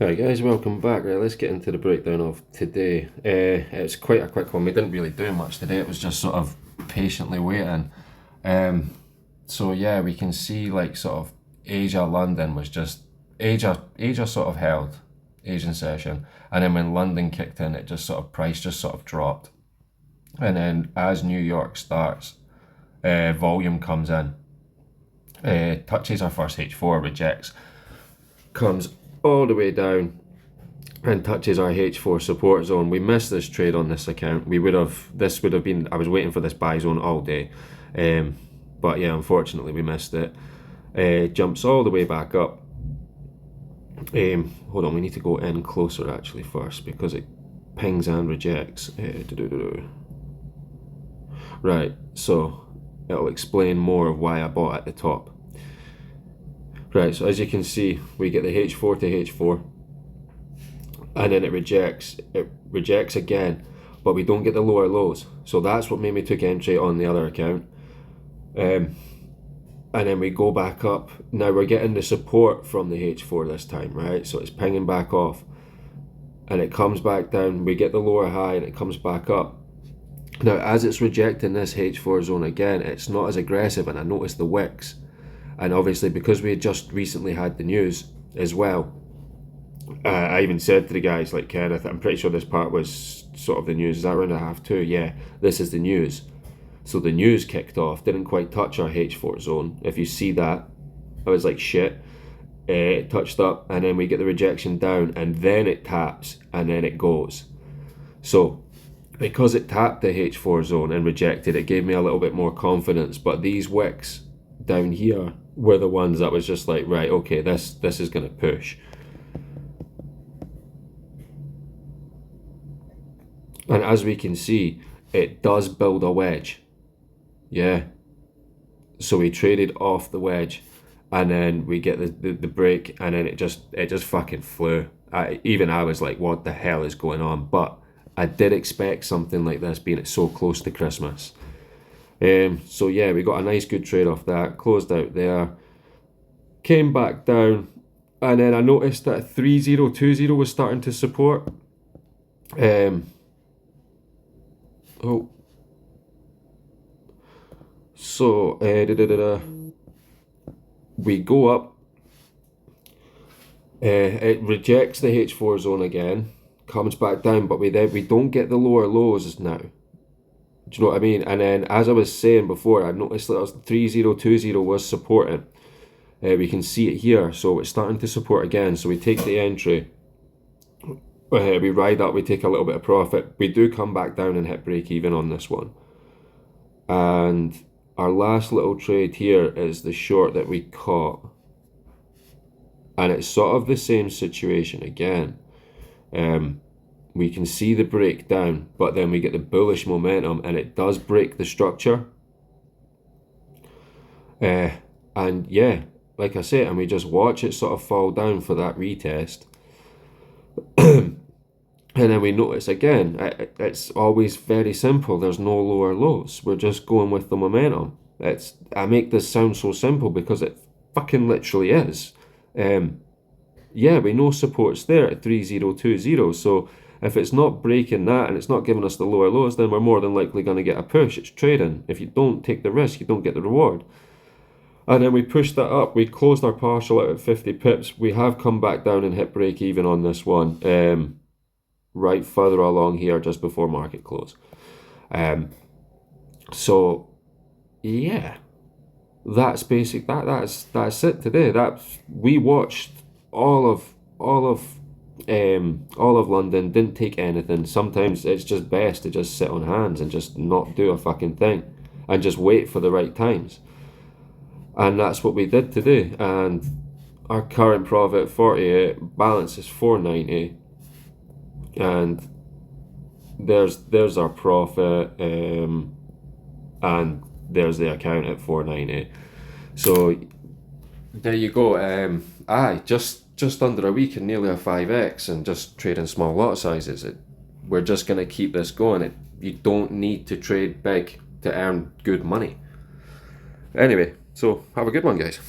Right guys, welcome back. Right, let's get into the breakdown of today. It's quite a quick one. We didn't really do much today. It was just sort of patiently waiting. So yeah, we can see like sort of Asia, London was just Asia sort of held Asian session, and then when London kicked in, it just sort of price just sort of dropped, and then as New York starts, volume comes in, touches our first H4, rejects, comes all the way down and touches our H4 support zone. We missed this trade on this account. This would have been, I was waiting for this buy zone all day. But yeah, unfortunately we missed it. Jumps all the way back up. Hold on, we need to go in closer actually first because it pings and rejects. Right, so it'll explain more of why I bought at the top. Right, so as you can see, we get the H4 to H4, and then it rejects again, but we don't get the lower lows. So that's what made me took entry on the other account. And then we go back up. Now we're getting the support from the H4 this time, right? So it's pinging back off, and it comes back down. We get the lower high, and it comes back up. Now, as it's rejecting this H4 zone again, it's not as aggressive, and I noticed the wicks. And obviously, because we had just recently had the news as well, I even said to the guys, like, Kenneth, I'm pretty sure this part was sort of the news. Is that round a half two? Yeah, this is the news. So the news kicked off, didn't quite touch our H4 zone. If you see that, I was like, shit. It touched up, and then we get the rejection down, and then it taps, and then it goes. So because it tapped the H4 zone and rejected, it gave me a little bit more confidence. But these wicks down here were the ones that was just like, right, okay, this is going to push. And as we can see, it does build a wedge. Yeah. So we traded off the wedge, and then we get the break, and then it just fucking flew. Even I was like, what the hell is going on? But I did expect something like this, being it so close to Christmas. So yeah, we got a nice good trade off that. Closed out there, came back down, and then I noticed that 3020 was starting to support. Oh, so we go up. It rejects the H4 zone again, comes back down, but we don't get the lower lows now. Do you know what I mean? And then, as I was saying before, I noticed that 3020 was supporting. We can see it here, so it's starting to support again. So we take the entry. We ride up, we take a little bit of profit. We do come back down and hit break even on this one. And our last little trade here is the short that we caught. And it's sort of the same situation again. We can see the breakdown, but then we get the bullish momentum, and it does break the structure. And yeah, like I say, and we just watch it sort of fall down for that retest. And then we notice again, it's always very simple. There's no lower lows. We're just going with the momentum. I make this sound so simple because it fucking literally is. Yeah, we know support's there at 3020. So if it's not breaking that and it's not giving us the lower lows, then we're more than likely going to get a push. It's trading. If you don't take the risk, you don't get the reward. And then we pushed that up. We closed our partial out at 50 pips. We have come back down and hit break even on this one. Right further along here just before market close. So yeah, that's basic. That's it today. We watched all of London. Didn't take anything. Sometimes it's just best to just sit on hands and just not do a fucking thing and just wait for the right times. And that's what we did today. And our current profit 48, balance is 490. And there's our profit, and there's the account at 490. So there you go. Just under a week and nearly a 5x, and just trading small lot sizes. We're just gonna keep this going. You don't need to trade big to earn good money. Anyway, so have a good one, guys.